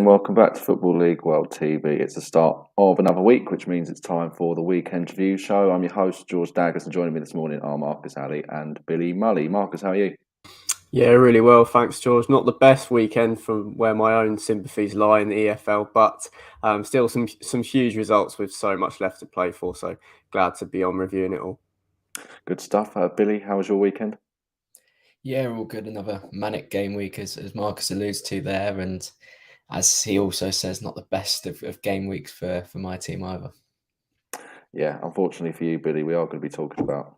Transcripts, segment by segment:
and welcome back to Football League World TV. It's the start of another week, which means it's time for the Weekend Review Show. I'm your host, George Dagless, and joining me this morning are Marcus Ally and Billy Mulley. Marcus, how are you? Yeah, really well, thanks, George. Not the best weekend from where my own sympathies lie in the EFL, but still some huge results with so much left to play for. So glad to be on reviewing it all. Good stuff. Billy, how was your weekend? Yeah, all good. Another manic game week, as Marcus alludes to there, and as he also says, not the best of game weeks for my team either. Yeah, unfortunately for you, Billy, we are going to be talking about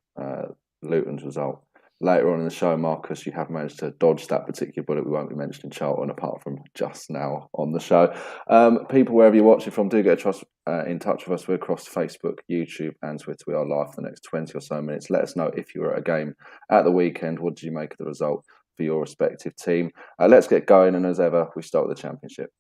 Luton's result. Later on in the show, Marcus, you have managed to dodge that particular bullet. We won't be mentioning Charlton apart from just now on the show. People, wherever you're watching from, do get in touch with us. We're across Facebook, YouTube and Twitter. We are live for the next 20 or so minutes. Let us know if you were at a game at the weekend. What did you make of the result for your respective team? Let's get going. And as ever, we start with the Championship.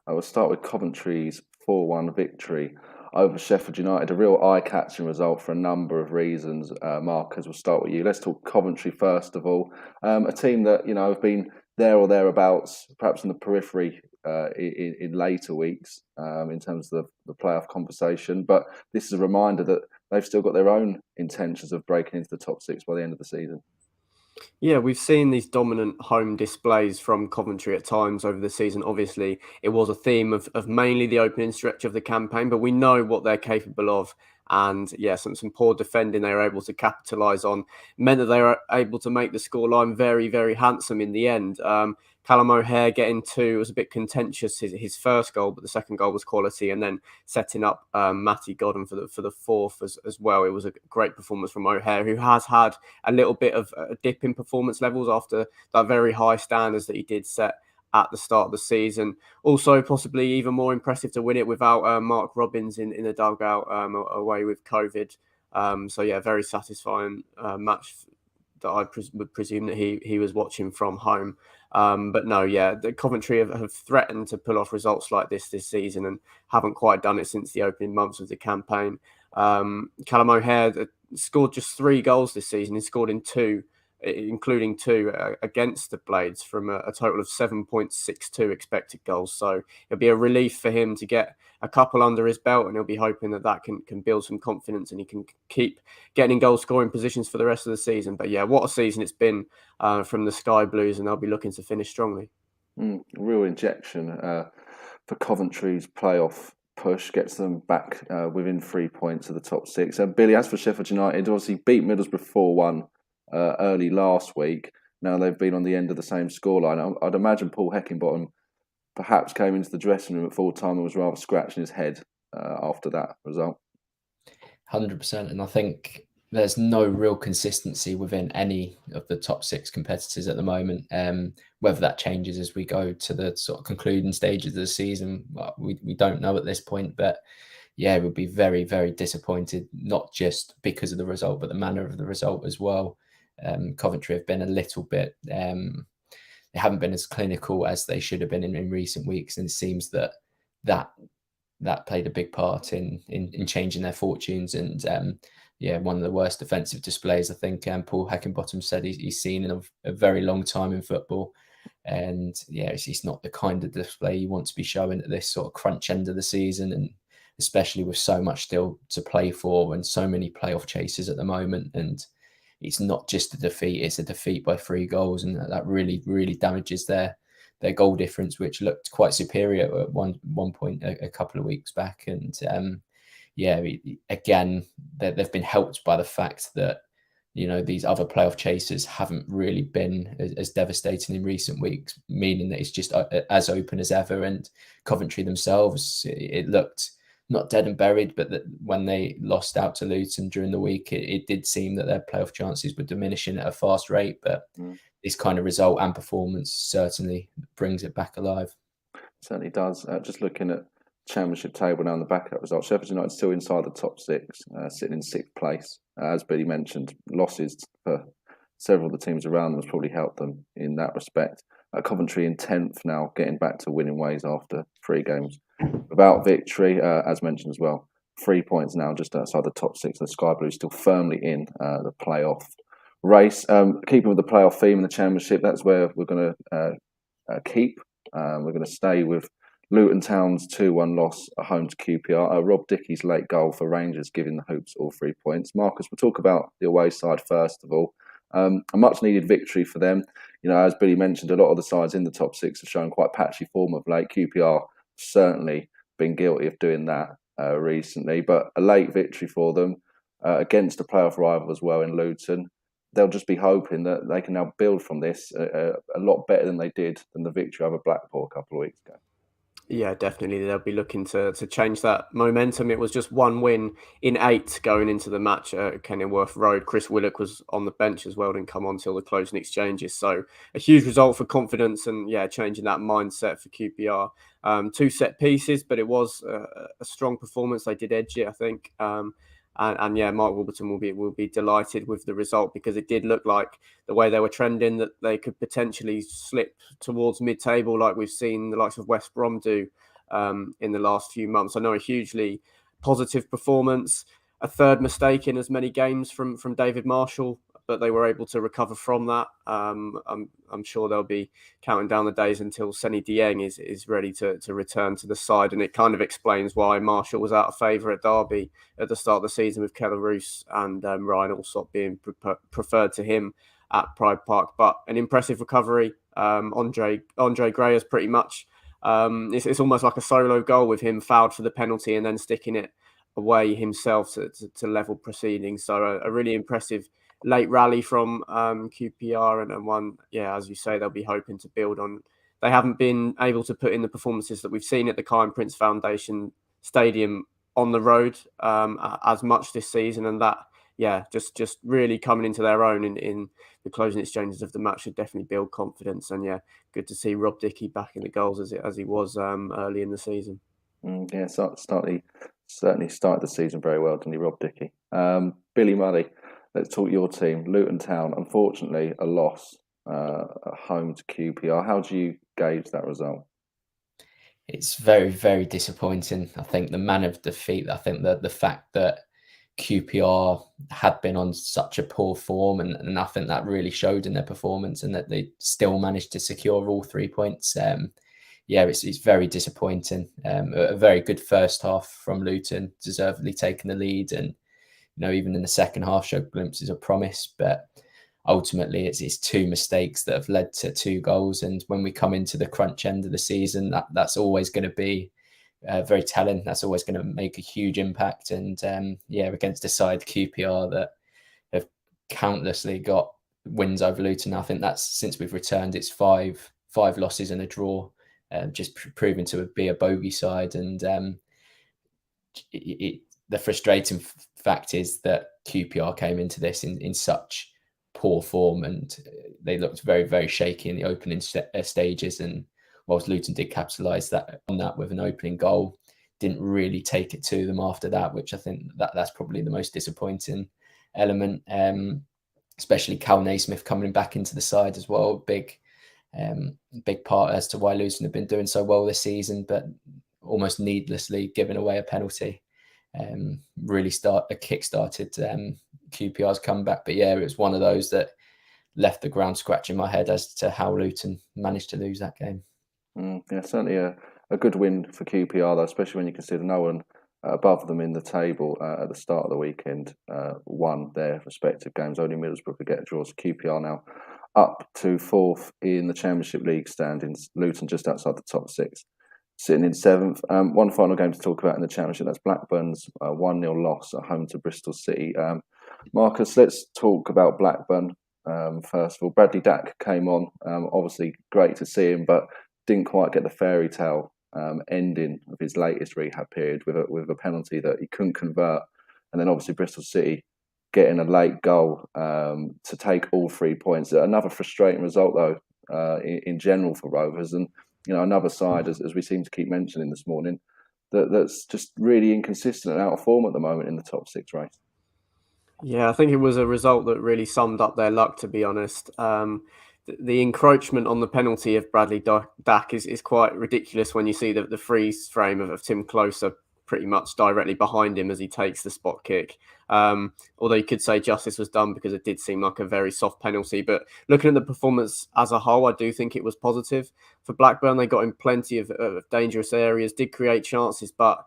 I will start with Coventry's 4-1 victory over Sheffield United. A real eye-catching result for a number of reasons. Marcus, we'll start with you. Let's talk Coventry first of all. A team that, have been there or thereabouts, perhaps in the periphery in later weeks in terms of the playoff conversation. But this is a reminder that they've still got their own intentions of breaking into the top six by the end of the season. Yeah, we've seen these dominant home displays from Coventry at times over the season. Obviously, it was a theme of mainly the opening stretch of the campaign, but we know what they're capable of. And yeah, some poor defending they were able to capitalise on meant that they were able to make the scoreline very, very handsome in the end. Callum O'Hare getting two was a bit contentious, his first goal, but the second goal was quality, and then setting up Matty Godden for the fourth as well. It was a great performance from O'Hare, who has had a little bit of a dip in performance levels after that very high standards that he did set at the start of the season. Also, possibly even more impressive to win it without Mark Robbins in the dugout away with COVID. So yeah, very satisfying match that I would presume that he was watching from home. But no, yeah, the Coventry have threatened to pull off results like this season and haven't quite done it since the opening months of the campaign. Callum O'Hare scored just 3 goals this season. He scored in 2, including 2 against the Blades from a total of 7.62 expected goals. So it'll be a relief for him to get a couple under his belt, and he'll be hoping that can build some confidence and he can keep getting in goal scoring positions for the rest of the season. But yeah, what a season it's been from the Sky Blues, and they'll be looking to finish strongly. Real injection for Coventry's playoff push, gets them back within 3 points of the top 6. Billy, as for Sheffield United, obviously beat Middlesbrough 4-1 early last week. Now they've been on the end of the same scoreline. I'd imagine Paul Heckingbottom perhaps came into the dressing room at full time and was rather scratching his head after that result. 100%, and I think there's no real consistency within any of the top 6 competitors at the moment. Whether that changes as we go to the sort of concluding stages of the season, we don't know at this point. But yeah, we'll be very, very disappointed, not just because of the result, but the manner of the result as well. Coventry have been a little bit, they haven't been as clinical as they should have been in recent weeks. And it seems that played a big part in changing their fortunes. And yeah, one of the worst defensive displays, I think Paul Heckingbottom said he's seen in a very long time in football. And yeah, it's not the kind of display you want to be showing at this sort of crunch end of the season, and especially with so much still to play for and so many playoff chasers at the moment. And it's not just a defeat, it's a defeat by 3 goals. And that really, really damages their goal difference, which looked quite superior at one point a couple of weeks back. And yeah, again, they've been helped by the fact that, these other playoff chasers haven't really been as devastating in recent weeks, meaning that it's just as open as ever. And Coventry themselves, it looked not dead and buried, but that when they lost out to Luton during the week, it did seem that their playoff chances were diminishing at a fast rate. But this kind of result and performance certainly brings it back alive. Certainly does. Just looking at Championship table now on the back of that result, Sheffield United still inside the top 6, sitting in 6th place. As Billy mentioned, losses for several of the teams around them has probably helped them in that respect. Coventry in 10th now, getting back to winning ways after 3 games without victory, as mentioned as well. 3 points now just outside the top 6. The Sky Blues still firmly in the playoff race. Keeping with the playoff theme in the Championship, that's where we're going to keep. We're going to stay with Luton Town's 2-1 loss at home to QPR. Rob Dickey's late goal for Rangers, giving the Hoops all 3 points. Marcus, we'll talk about the away side first of all. A much needed victory for them. As Billy mentioned, a lot of the sides in the top 6 have shown quite patchy form of late. QPR certainly been guilty of doing that recently, but a late victory for them against a playoff rival as well in Luton. They'll just be hoping that they can now build from this a lot better than they did than the victory over Blackpool a couple of weeks ago. Yeah, definitely. They'll be looking to change that momentum. It was just 1 win in 8 going into the match at Kenilworth Road. Chris Willock was on the bench as well, didn't come on till the closing exchanges. So a huge result for confidence and, changing that mindset for QPR. 2 set pieces, but it was a strong performance. They did edge it, I think. And Mark Warburton will be delighted with the result, because it did look like the way they were trending that they could potentially slip towards mid-table, like we've seen the likes of West Brom do in the last few months. I know a hugely positive performance, a third mistake in as many games from David Marshall, but they were able to recover from that. I'm sure they'll be counting down the days until Seny Dieng is ready to return to the side, and it kind of explains why Marshall was out of favour at Derby at the start of the season, with Keller Roos and Ryan Alsop being preferred to him at Pride Park. But an impressive recovery. Andre Gray has pretty much it's almost like a solo goal, with him fouled for the penalty and then sticking it away himself to level proceedings. So a really impressive late rally from QPR, and one, as you say, they'll be hoping to build on. They haven't been able to put in the performances that we've seen at the Kyle Prince Foundation Stadium on the road as much this season, and that just really coming into their own in the closing exchanges of the match should definitely build confidence. And good to see Rob Dickey back in the goals as he was early in the season. Certainly started the season very well, didn't he, Rob Dickey? Billy Mulley, let's talk your team, Luton Town. Unfortunately, a loss at home to QPR. How do you gauge that result? It's very, very disappointing. I think the man of defeat, I think that the fact that QPR had been on such a poor form, and I think that really showed in their performance, and that they still managed to secure all 3 points. It's very disappointing. A very good first half from Luton, deservedly taking the lead, and even in the second half showed glimpses of promise. But ultimately, it's 2 mistakes that have led to 2 goals. And when we come into the crunch end of the season, that's always going to be very telling. That's always going to make a huge impact. And against a side QPR that have countlessly got wins over Luton, I think that's, since we've returned, it's five losses and a draw. Just proving to be a bogey side. And the frustrating fact is that QPR came into this in such poor form, and they looked very, very shaky in the opening stages. And whilst Luton did capitalise on that with an opening goal, didn't really take it to them after that, which I think that's probably the most disappointing element. Especially Cal Naismith coming back into the side as well, big part as to why Luton have been doing so well this season, but almost needlessly giving away a penalty. Really kick-started QPR's comeback. But it was one of those that left the ground scratching my head as to how Luton managed to lose that game. Certainly a good win for QPR, though, especially when you consider no one above them in the table at the start of the weekend won their respective games. Only Middlesbrough could get draws. QPR now up to 4th in the Championship League standings. Luton just outside the top 6, sitting in 7th. One final game to talk about in the Championship, that's Blackburn's 1-0 loss at home to Bristol City. Marcus, let's talk about Blackburn first of all. Bradley Dack came on, obviously great to see him, but didn't quite get the fairy tale ending of his latest rehab period with a penalty that he couldn't convert. And then obviously Bristol City getting a late goal to take all 3 points. Another frustrating result, though, in general for Rovers. And another side, as we seem to keep mentioning this morning, that's just really inconsistent and out of form at the moment in the top 6 race. Yeah, I think it was a result that really summed up their luck, to be honest. The encroachment on the penalty of Bradley Dack is quite ridiculous when you see the freeze frame of Tim Closer pretty much directly behind him as he takes the spot kick. Although you could say justice was done because it did seem like a very soft penalty. But looking at the performance as a whole, I do think it was positive for Blackburn. They got in plenty of dangerous areas, did create chances, but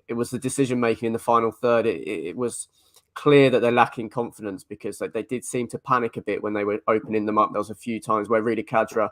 it was the decision making in the final third. It was clear that they're lacking confidence because they did seem to panic a bit when they were opening them up. There was a few times where Rida Kadra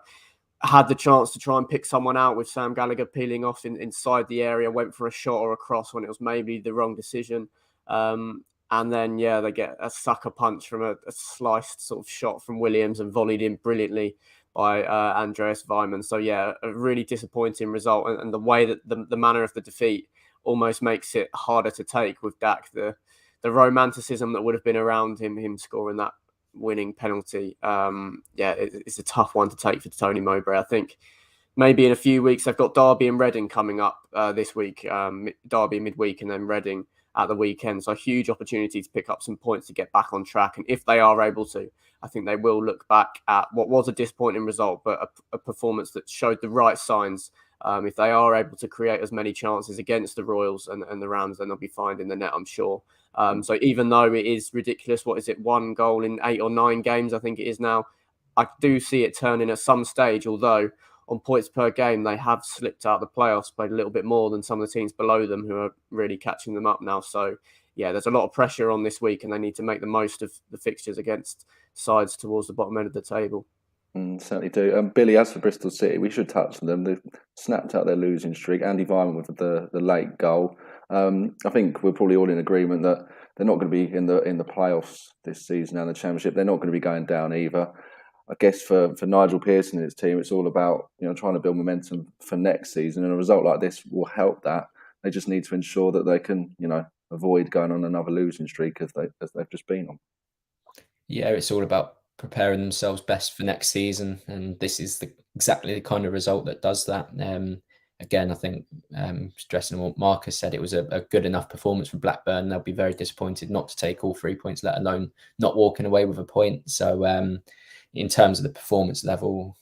had the chance to try and pick someone out with Sam Gallagher peeling off inside the area, went for a shot or a cross when it was maybe the wrong decision. And then, they get a sucker punch from a sliced sort of shot from Williams and volleyed in brilliantly by Andreas Weimann. So, a really disappointing result. And the way that the manner of the defeat almost makes it harder to take with Dak. The romanticism that would have been around him scoring that winning penalty. It's a tough one to take for Tony Mowbray. I think maybe in a few weeks, they've got Derby and Reading coming up this week, Derby midweek and then Reading at the weekend. So a huge opportunity to pick up some points to get back on track. And if they are able to, I think they will look back at what was a disappointing result, but a performance that showed the right signs. If they are able to create as many chances against the Royals and the Rams, then they'll be finding the net, I'm sure. So even though it is ridiculous, 1 goal in 8 or 9 games, I think it is now, I do see it turning at some stage, although on points per game, they have slipped out of the playoffs, played a little bit more than some of the teams below them who are really catching them up now. So, there's a lot of pressure on this week and they need to make the most of the fixtures against sides towards the bottom end of the table. Certainly do. Billy, as for Bristol City, we should touch on them. They've snapped out their losing streak. Andy Weimann with the late goal. I think we're probably all in agreement that they're not going to be in the playoffs this season and the Championship. They're not going to be going down either. I guess for Nigel Pearson and his team, it's all about trying to build momentum for next season, and a result like this will help that. They just need to ensure that they can avoid going on another losing streak as they've just been on. Yeah, it's all about preparing themselves best for next season, and this is exactly the kind of result that does that. Again, I think stressing what Marcus said, it was a good enough performance from Blackburn. They'll be very disappointed not to take all 3 points, let alone not walking away with a point. So in terms of the performance level,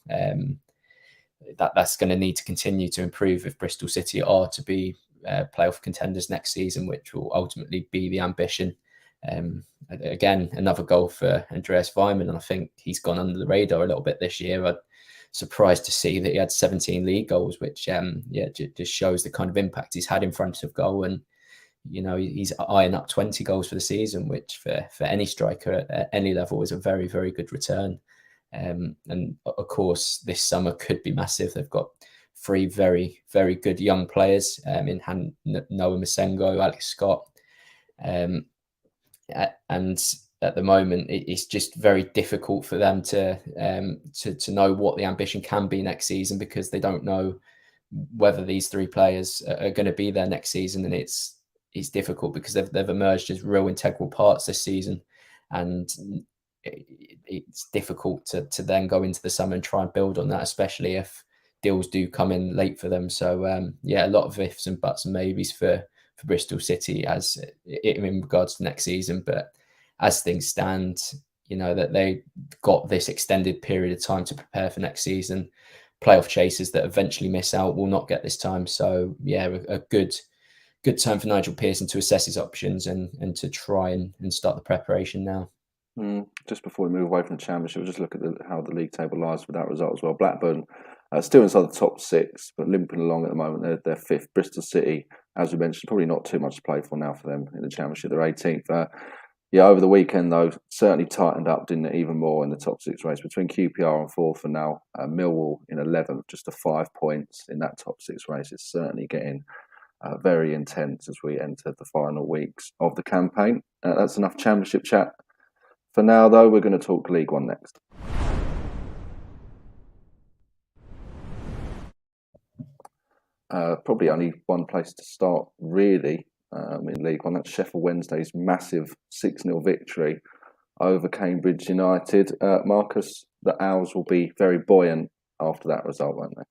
that's going to need to continue to improve if Bristol City are to be playoff contenders next season, which will ultimately be the ambition. Again, another goal for Andreas Weimann, and I think he's gone under the radar a little bit this year. I'm surprised to see that he had 17 league goals, which just shows the kind of impact he's had in front of goal. And he's eyeing up 20 goals for the season, which for any striker at any level is a very, very good return. And of course, this summer could be massive. They've got 3 very, very good young players in Noah Masengo, Alex Scott. And at the moment, it's just very difficult for them to know what the ambition can be next season, because they don't know whether these 3 players are going to be there next season. And it's difficult because they've emerged as real integral parts this season, and it's difficult to then go into the summer and try and build on that, especially if deals do come in late for them. So a lot of ifs and buts and maybes for Bristol City in regards to next season. But as things stand, that they got this extended period of time to prepare for next season. Playoff chasers that eventually miss out will not get this time. So a good time for Nigel Pearson to assess his options and to try and start the preparation now. Just before we move away from the Championship, we'll just look at how the league table lies with that result as well. Blackburn still inside the top 6, but limping along at the moment. They're 5th. Bristol City, as we mentioned, probably not too much to play for now for them in the Championship. They're 18th. Over the weekend, though, certainly tightened up, didn't it, even more in the top 6 race between QPR on 4th and now Millwall in 11th, just 5 points in that top 6 race. It's certainly getting very intense as we enter the final weeks of the campaign. That's enough Championship chat. For now, though, we're going to talk League One next. Probably only one place to start, really, in League One. That's Sheffield Wednesday's massive 6-0 victory over Cambridge United. Marcus, the Owls will be very buoyant after that result, won't they?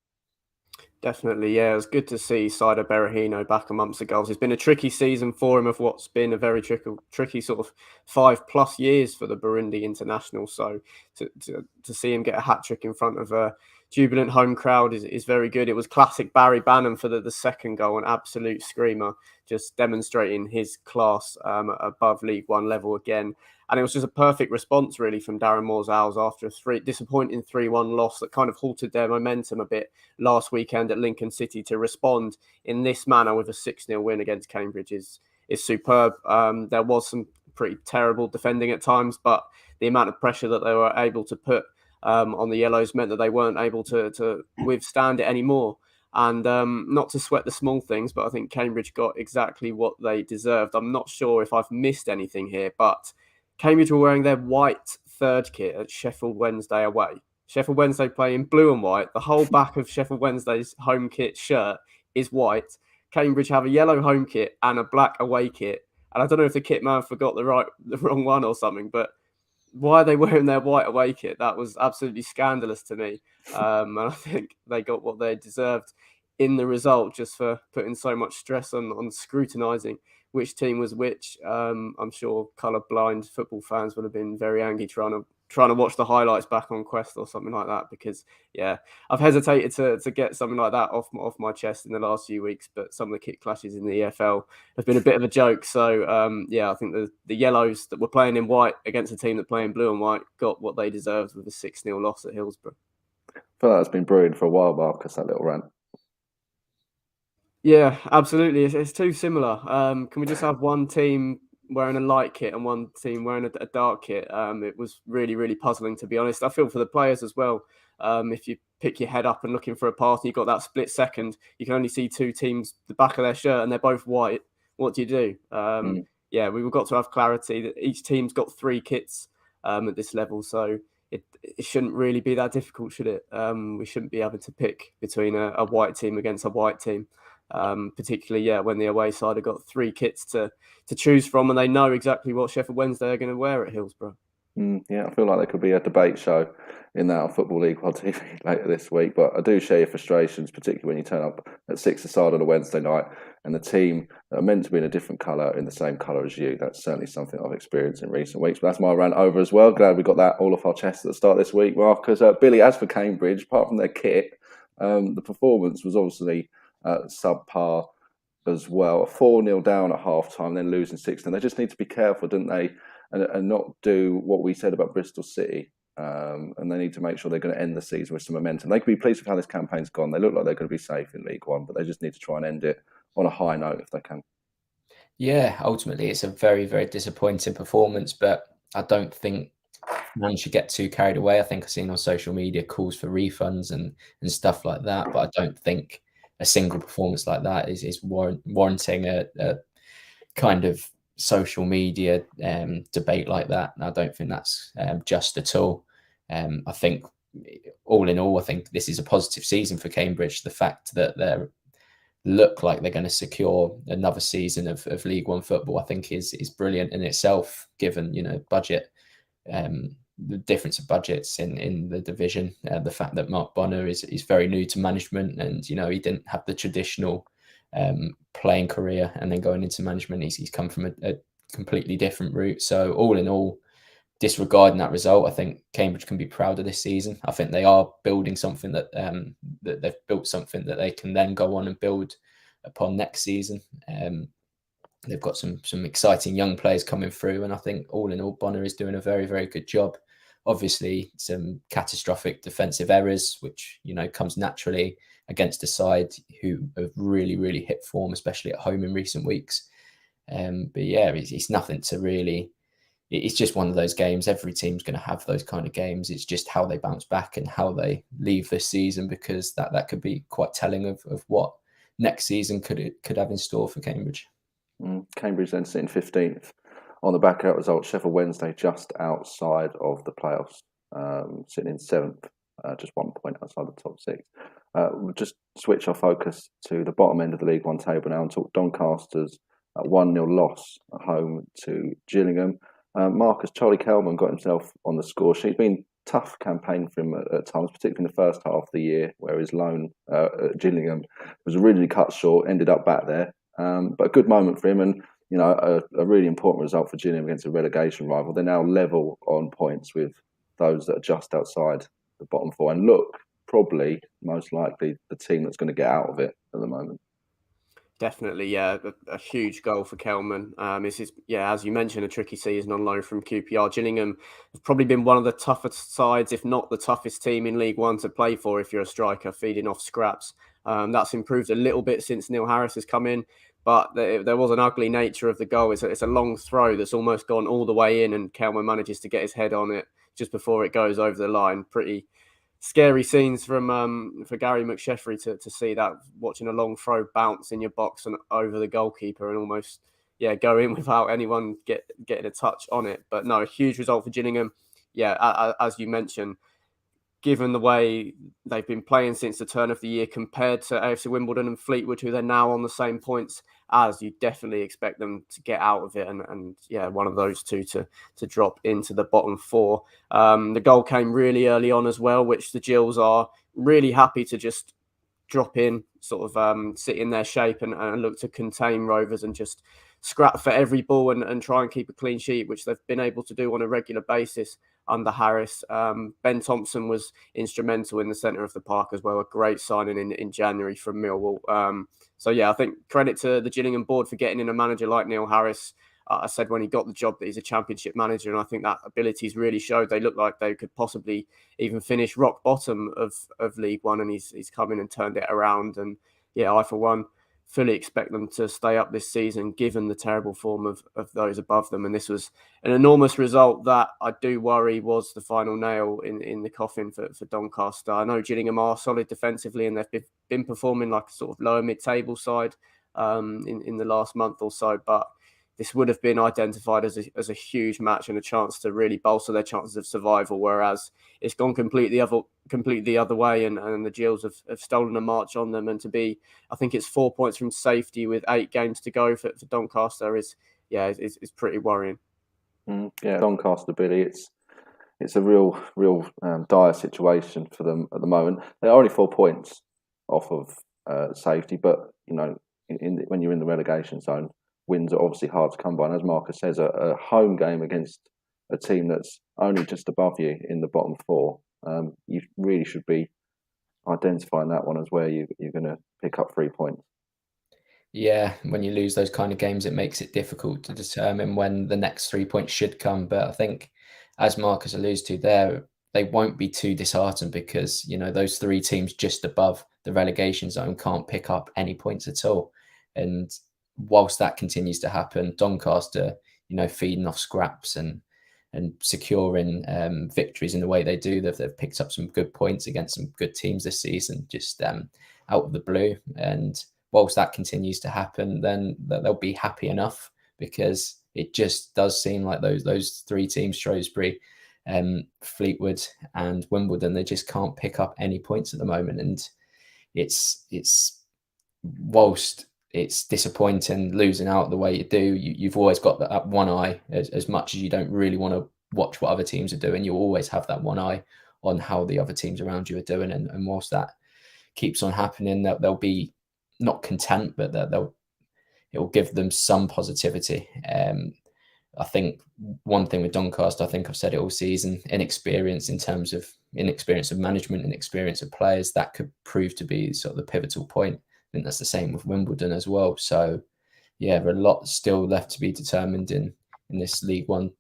Definitely, it was good to see Saido Berahino back amongst the goals. It's been a tricky season for him of what's been a very tricky sort of 5+ years for the Burundi international. So to see him get a hat-trick in front of jubilant home crowd is very good. It was classic Barry Bannon for the second goal, an absolute screamer, just demonstrating his class above League One level again. And it was just a perfect response, really, from Darren Moore's Owls after a disappointing 3-1 loss that kind of halted their momentum a bit last weekend at Lincoln City. To respond in this manner with a 6-0 win against Cambridge is superb. There was some pretty terrible defending at times, but the amount of pressure that they were able to put on the Yellows meant that they weren't able to withstand it anymore. And not to sweat the small things, but I think Cambridge got exactly what they deserved. I'm not sure if I've missed anything here, but Cambridge were wearing their white third kit at Sheffield Wednesday away. Sheffield Wednesday play in blue and white. The whole back of Sheffield Wednesday's home kit shirt is white. Cambridge have a yellow home kit and a black away kit. And I don't know if the kit man forgot the wrong one or something, but why are they wearing their white away kit? That was absolutely scandalous to me. And I think they got what they deserved in the result, just for putting so much stress on scrutinising which team was which. I'm sure colour-blind football fans would have been very angry trying to watch the highlights back on Quest or something like that, because I've hesitated to get something like that off my chest in the last few weeks, but some of the kit clashes in the EFL have been a bit of a joke. So I think the Yellows that were playing in white against a team that play in blue and white got what they deserved with a 6-0 loss at Hillsborough. I feel like that's been brewing for a while, Marcus, that little rant. Yeah, absolutely. It's too similar. Can we just have one team wearing a light kit and one team wearing a dark kit? It was really, really puzzling, to be honest. I feel for the players as well. If you pick your head up and looking for a pass and you've got that split second, you can only see two teams, the back of their shirt, and they're both white. What do you do? We've got to have clarity that each team's got 3 kits at this level. So it shouldn't really be that difficult, should it? We shouldn't be having to pick between a white team against a white team. Particularly when the away side have got 3 kits to choose from, and they know exactly what Sheffield Wednesday are going to wear at Hillsborough. I feel like there could be a debate show in that on Football League One TV later this week, but I do share your frustrations, particularly when you turn up at 6-a-side on a Wednesday night and the team that are meant to be in a different colour in the same colour as you. That's certainly something I've experienced in recent weeks, but that's my rant over as well. Glad we got that all off our chests at the start this week, Marcus. Billy, as for Cambridge, apart from their kit, the performance was obviously subpar as well. 4-0 down at half-time, then losing 6-0. They just need to be careful, don't they, and not do what we said about Bristol City. And they need to make sure they're going to end the season with some momentum. They can be pleased with how this campaign's gone. They look like they're going to be safe in League One, but they just need to try and end it on a high note if they can. Yeah, ultimately it's a very, very disappointing performance, but I don't think man should get too carried away. I think I've seen on social media calls for refunds and stuff like that, but I don't think a single performance like that is warranting a kind of social media debate like that. And I don't think that's just at all. I think all in all, I think this is a positive season for Cambridge. The fact that they look like they're going to secure another season of League One football, I think is brilliant in itself, given, budget, the difference of budgets in the division, the fact that Mark Bonner is very new to management, and he didn't have the traditional playing career and then going into management. He's come from a completely different route. So all in all, disregarding that result, I think Cambridge can be proud of this season. I think they are building something that they've built something that they can then go on and build upon next season. They've got some exciting young players coming through, and I think all in all, Bonner is doing a very, very good job. Obviously, some catastrophic defensive errors, which comes naturally against a side who have really, really hit form, especially at home in recent weeks. But yeah, it's nothing to really. It's just one of those games. Every team's going to have those kind of games. It's just how they bounce back and how they leave this season, because that could be quite telling of what next season could have in store for Cambridge. Cambridge then sitting 15th on the back out result. Sheffield Wednesday just outside of the playoffs, sitting in 7th, just 1 point outside the top 6. We'll just switch our focus to the bottom end of the League One table now and talk Doncaster's 1-0 loss at home to Gillingham. Marcus, Charlie Kelman got himself on the score sheet. It's been a tough campaign for him at times, particularly in the first half of the year, where his loan at Gillingham was originally cut short, ended up back there. But a good moment for him, and a really important result for Gillingham against a relegation rival. They're now level on points with those that are just outside the bottom 4. And look probably most likely the team that's going to get out of it at the moment. Definitely, yeah, a huge goal for Kelman. This is, yeah, as you mentioned, a tricky season on loan from QPR. Gillingham have probably been one of the toughest sides, if not the toughest team in League One to play for if you're a striker, feeding off scraps. That's improved a little bit since Neil Harris has come in, but there was an ugly nature of the goal. It's a long throw that's almost gone all the way in, and Kelman manages to get his head on it just before it goes over the line. Pretty scary scenes from for Gary McSheffrey to see that, watching a long throw bounce in your box and over the goalkeeper and almost go in without anyone getting a touch on it. But no, a huge result for Gillingham. Yeah, as you mentioned, given the way they've been playing since the turn of the year compared to AFC Wimbledon and Fleetwood, who they're now on the same points as, you definitely expect them to get out of it and one of those two to drop into the bottom four. The goal came really early on as well, which the Gills are really happy to just drop in, sort of sit in their shape and look to contain Rovers and just scrap for every ball and try and keep a clean sheet, which they've been able to do on a regular basis under Harris. Ben Thompson was instrumental in the centre of the park as well, a great signing in January from Millwall. I think credit to the Gillingham board for getting in a manager like Neil Harris. I said when he got the job that he's a championship manager, and I think that abilities really showed. They looked like they could possibly even finish rock bottom of League One, and he's come in and turned it around. And I, for one, fully expect them to stay up this season, given the terrible form of those above them. And this was an enormous result that I do worry was the final nail in the coffin for Doncaster. I know Gillingham are solid defensively, and they've been performing like a sort of lower mid-table side in the last month or so, but this would have been identified as a huge match and a chance to really bolster their chances of survival, whereas it's gone completely the other way, and the Gills have stolen a march on them. And to be, I think it's 4 points from safety with 8 games to go for Doncaster is pretty worrying. Doncaster, Billy, it's a real dire situation for them at the moment. They're only 4 points off of safety, but when you're in the relegation zone, wins are obviously hard to come by. And as Marcus says, a home game against a team that's only just above you in the bottom four, you really should be identifying that one as where you're going to pick up 3 points. Yeah, when you lose those kind of games, it makes it difficult to determine when the next 3 points should come. But I think, as Marcus alludes to there, they won't be too disheartened because, those 3 teams just above the relegation zone can't pick up any points at all. And whilst that continues to happen, Doncaster, feeding off scraps and securing victories in the way they do, they've picked up some good points against some good teams this season, just out of the blue. And whilst that continues to happen, then they'll be happy enough, because it just does seem like those 3 teams, Shrewsbury, Fleetwood and Wimbledon, they just can't pick up any points at the moment. And it's whilst it's disappointing losing out the way you do, you've always got that one eye, as much as you don't really want to watch what other teams are doing, you always have that one eye on how the other teams around you are doing. And whilst that keeps on happening, they'll be not content, but it will give them some positivity. I think one thing with Doncaster, I think I've said it all season, inexperience of management and experience of players, that could prove to be sort of the pivotal point. I think that's the same with Wimbledon as well. So a lot still left to be determined in this League One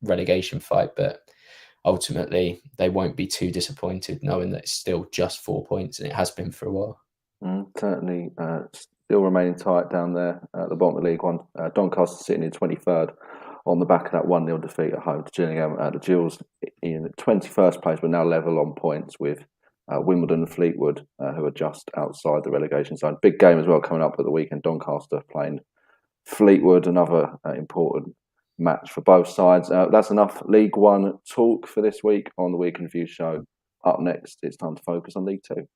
relegation fight, but ultimately they won't be too disappointed knowing that it's still just 4 points, and it has been for a while. Certainly still remaining tight down there at the bottom of League One. Doncaster sitting in 23rd on the back of that 1-0 defeat at home to Gillingham. The Gills in 21st place, but now level on points with Wimbledon and Fleetwood, who are just outside the relegation zone. Big game as well coming up at the weekend. Doncaster playing Fleetwood, another important match for both sides. That's enough League One talk for this week on the Week in Review show. Up next, it's time to focus on League Two.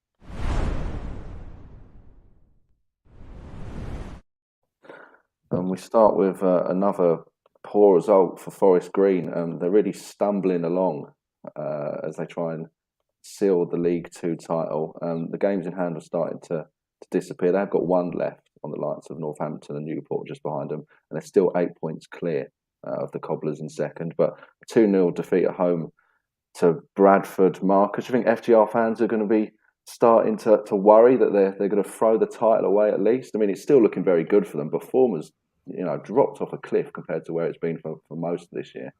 And we start with another poor result for Forest Green. They're really stumbling along as they try and seal the League Two title. The games in hand are starting to disappear. They've got 1 left on the likes of Northampton and Newport just behind them, and they're still 8 points clear of the Cobblers in second. But a 2-0 defeat at home to Bradford. Marcus, do you think FGR fans are going to be starting to worry that they're going to throw the title away at least? I mean, it's still looking very good for them, but form has dropped off a cliff compared to where it's been for most of this year.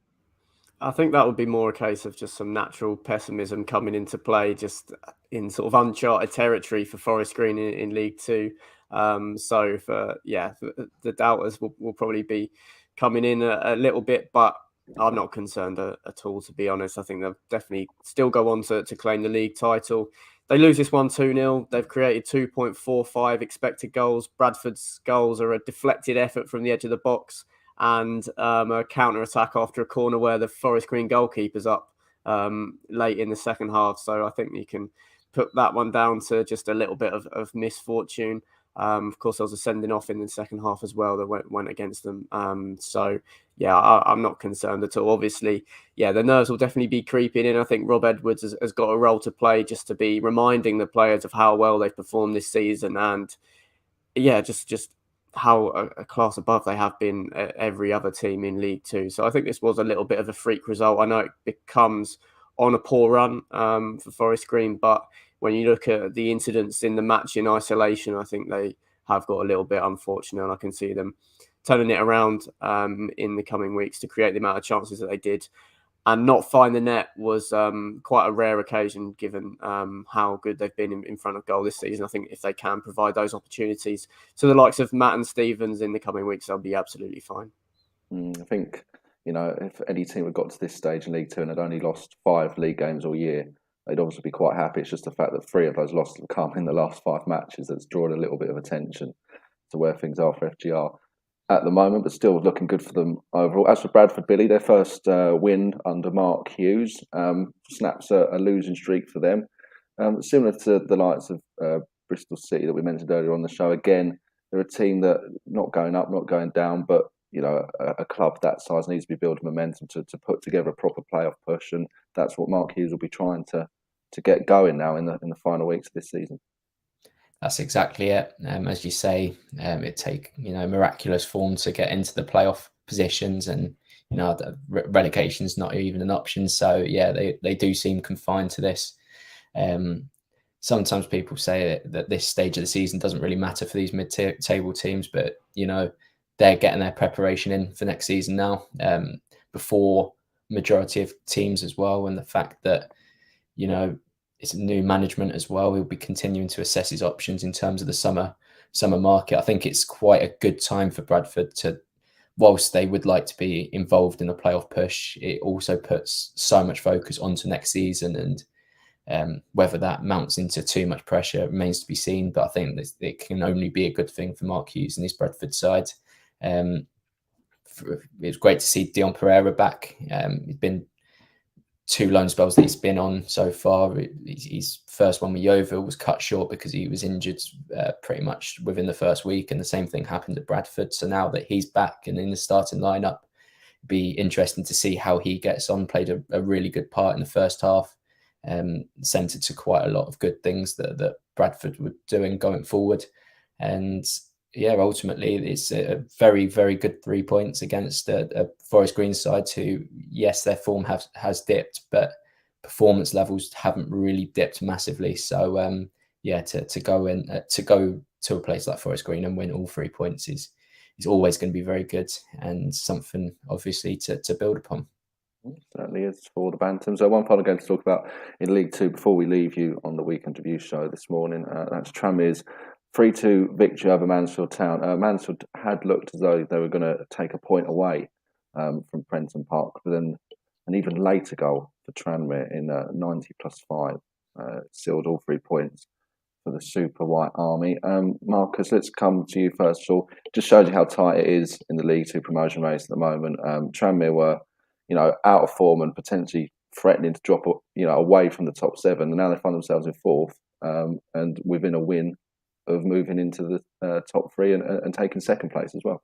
I think that would be more a case of just some natural pessimism coming into play, just in sort of uncharted territory for Forest Green in League Two. So the doubters will probably be coming in a little bit, but I'm not concerned at all, to be honest. I think they'll definitely still go on to claim the league title. They lose this one 2-0. They've created 2.45 expected goals. Bradford's goals are a deflected effort from the edge of the box and a counter-attack after a corner where the Forest Green goalkeeper's up late in the second half. So I think you can put that one down to just a little bit of misfortune. Of course, there was a sending off in the second half as well that went against them. I'm not concerned at all. Obviously, the nerves will definitely be creeping in. I think Rob Edwards has got a role to play just to be reminding the players of how well they've performed this season and, just how a class above they have been every other team in League Two. So I think this was a little bit of a freak result. I know it becomes on a poor run for Forest Green, but when you look at the incidents in the match in isolation, I think they have got a little bit unfortunate, and I can see them turning it around in the coming weeks to create the amount of chances that they did. And not find the net was quite a rare occasion given how good they've been in front of goal this season. I think if they can provide those opportunities to the likes of Matt and Stevens in the coming weeks, they'll be absolutely fine. I think, if any team had got to this stage in League Two and had only lost 5 league games all year, they'd obviously be quite happy. It's just the fact that 3 of those losses have come in the last 5 matches that's drawn a little bit of attention to where things are for FGR at the moment, but still looking good for them overall. As for Bradford, Billy, their first win under Mark Hughes snaps a losing streak for them. Similar to the likes of Bristol City that we mentioned earlier on the show. Again, they're a team that not going up, not going down, but a club that size needs to be building momentum to put together a proper playoff push, and that's what Mark Hughes will be trying to get going now in the final weeks of this season. That's exactly it. As you say, it take miraculous form to get into the playoff positions, and the relegation's not even an option. So they do seem confined to this. Sometimes people say that this stage of the season doesn't really matter for these mid-table teams, but they're getting their preparation in for next season now, before majority of teams as well, and the fact that it's a new management as well. He'll be continuing to assess his options in terms of the summer market. I think it's quite a good time for Bradford to, whilst they would like to be involved in the playoff push, it also puts so much focus onto next season, and whether that mounts into too much pressure remains to be seen. But I think it can only be a good thing for Mark Hughes and his Bradford side. It was great to see Dion Pereira back. He's been 2 loan spells that he's been on so far. His first one with Yeovil was cut short because he was injured pretty much within the first week, and the same thing happened at Bradford. So now that he's back and in the starting lineup, it'd be interesting to see how he gets on. Played a really good part in the first half, centred to quite a lot of good things that Bradford were doing going forward. And ultimately it's a very, very good 3 points against a Forest Green side who, yes, their form has dipped, but performance levels haven't really dipped massively. So to go to a place like Forest Green and win all 3 points is always going to be very good and something obviously to build upon. Certainly is for the Bantams. So one final game to talk about in League Two before we leave you on the Weekend Review show this morning. That's Tranmere's 3-2 victory over Mansfield Town. Mansfield had looked as though they were going to take a point away from Prenton Park, but then an even later goal for Tranmere in 90+5 sealed all 3 points for the Super White Army. Marcus, let's come to you first of all. Just shows you how tight it is in the League Two promotion race at the moment. Tranmere were, out of form and potentially threatening to drop, away from the top 7, and now they find themselves in 4th and within a win of moving into the top 3 and taking 2nd place as well.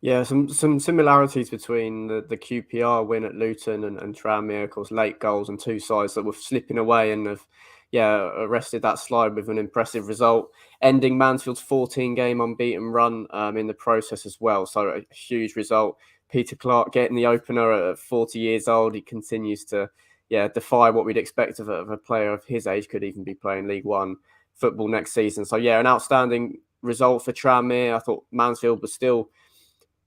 Yeah, some similarities between the QPR win at Luton and Tranmere. Of course, late goals and 2 sides that were slipping away and have arrested that slide with an impressive result, ending Mansfield's 14-game unbeaten run in the process as well. So a huge result. Peter Clark getting the opener at 40 years old. He continues to defy what we'd expect of a player of his age. Could even be playing League One football next season. So yeah, an outstanding result for Tranmere. I thought Mansfield was still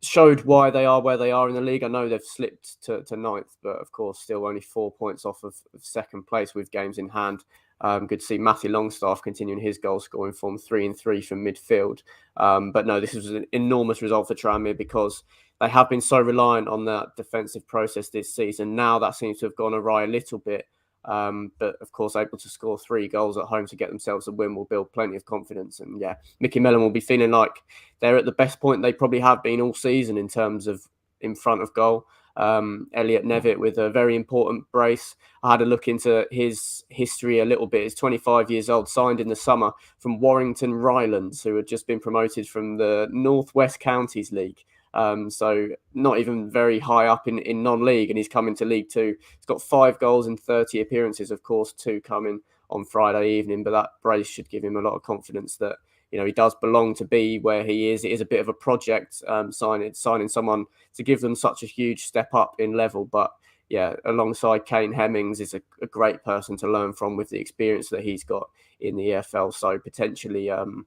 showed why they are where they are in the league. I know they've slipped to ninth, but of course still only 4 points off of second place with games in hand. Good to see Matthew Longstaff continuing his goal scoring form, 3-3 from midfield. But no, this was an enormous result for Tranmere because they have been so reliant on that defensive process this season. Now that seems to have gone awry a little bit. But of course, able to score 3 goals at home to get themselves a win will build plenty of confidence. And yeah, Mickey Mellon will be feeling like they're at the best point they probably have been all season in terms of in front of goal. Elliot Nevitt with a very important brace. I had a look into his history a little bit. He's 25 years old, signed in the summer from Warrington Rylands, who had just been promoted from the North West Counties League. So not even very high up in non-league, and he's come into League Two. He's got 5 goals in 30 appearances, of course, 2 coming on Friday evening, but that brace should give him a lot of confidence that, he does belong to be where he is. It is a bit of a project signing someone to give them such a huge step up in level, but yeah, alongside Kane Hemmings is a great person to learn from with the experience that he's got in the EFL, so potentially an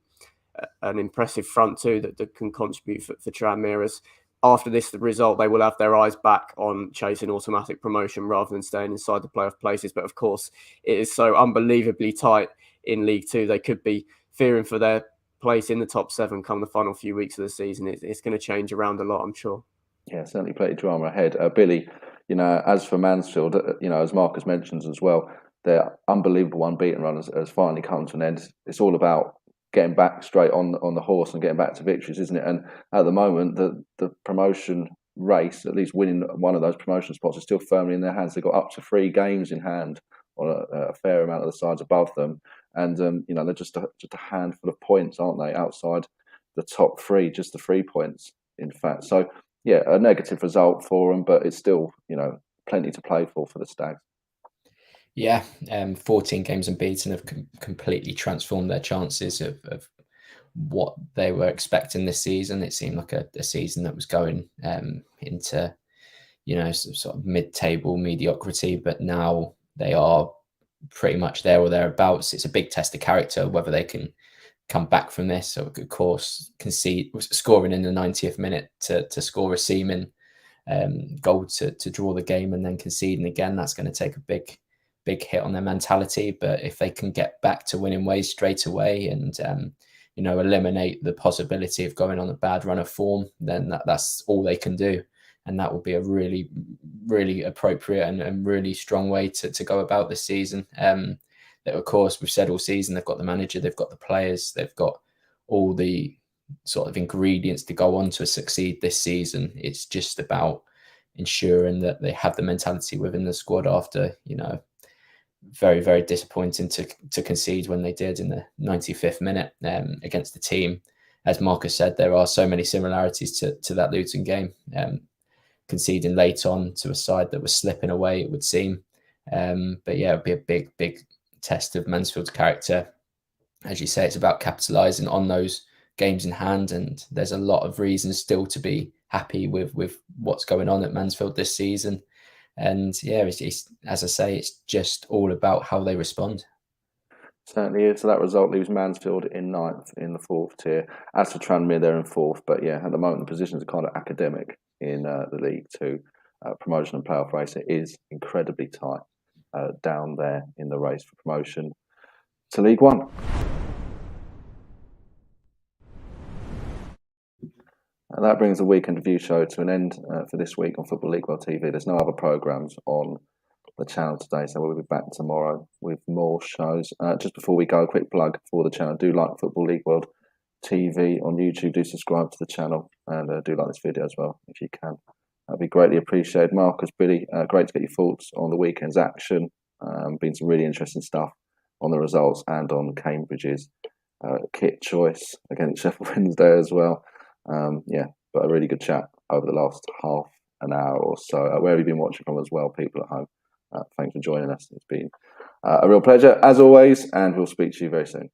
impressive front two that can contribute for Tranmere. As after this result, they will have their eyes back on chasing automatic promotion rather than staying inside the playoff places. But of course, it is so unbelievably tight in League Two. They could be fearing for their place in the top 7 come the final few weeks of the season. It's going to change around a lot, I'm sure. Yeah, certainly plenty of drama ahead. Billy, as for Mansfield, as Marcus mentions as well, their unbelievable unbeaten run has finally come to an end. It's all about getting back straight on the horse and getting back to victories, isn't it? And at the moment, the promotion race, at least winning one of those promotion spots, is still firmly in their hands. They've got up to 3 games in hand on a fair amount of the sides above them. And, they're just a handful of points, aren't they, outside the top 3, just the 3 points, in fact. So, yeah, a negative result for them, but it's still, plenty to play for the Stags. Yeah, 14 games unbeaten have completely transformed their chances of what they were expecting this season. It seemed like a season that was going into, sort of mid-table mediocrity, but now they are pretty much there or thereabouts. It's a big test of character whether they can come back from this. So, of course, scoring in the 90th minute to score a seeming goal to draw the game and then conceding again. That's going to take a big hit on their mentality. But if they can get back to winning ways straight away and eliminate the possibility of going on a bad run of form, then that's all they can do. And that will be a really, really appropriate and really strong way to go about this season. That, of course, we've said all season, they've got the manager, they've got the players, they've got all the sort of ingredients to go on to succeed this season. It's just about ensuring that they have the mentality within the squad after, very, very disappointing to concede when they did in the 95th minute against the team. As Marcus said, there are so many similarities to that Luton game. Conceding late on to a side that was slipping away, it would seem. But yeah, it'd be a big, big test of Mansfield's character. As you say, it's about capitalising on those games in hand, and there's a lot of reasons still to be happy with what's going on at Mansfield this season. And yeah, it's as I say, it's just all about how they respond. Certainly is. So that result leaves Mansfield in 9th in the 4th tier. As for Tranmere, they're in 4th. But yeah, at the moment, the positions are kind of academic in the League Two. Promotion and playoff race, it is incredibly tight down there in the race for promotion to League One. And that brings the Weekend Review show to an end for this week on Football League World TV. There's no other programmes on the channel today, so we'll be back tomorrow with more shows. Just before we go, a quick plug for the channel. Do like Football League World TV on YouTube. Do subscribe to the channel and do like this video as well if you can. That'd be greatly appreciated. Marcus, Billy, great to get your thoughts on the weekend's action. Been some really interesting stuff on the results and on Cambridge's kit choice against Sheffield Wednesday as well. But a really good chat over the last half an hour or so. Where have you been watching from as well, people at home? Thanks for joining us. It's been a real pleasure, as always, and we'll speak to you very soon.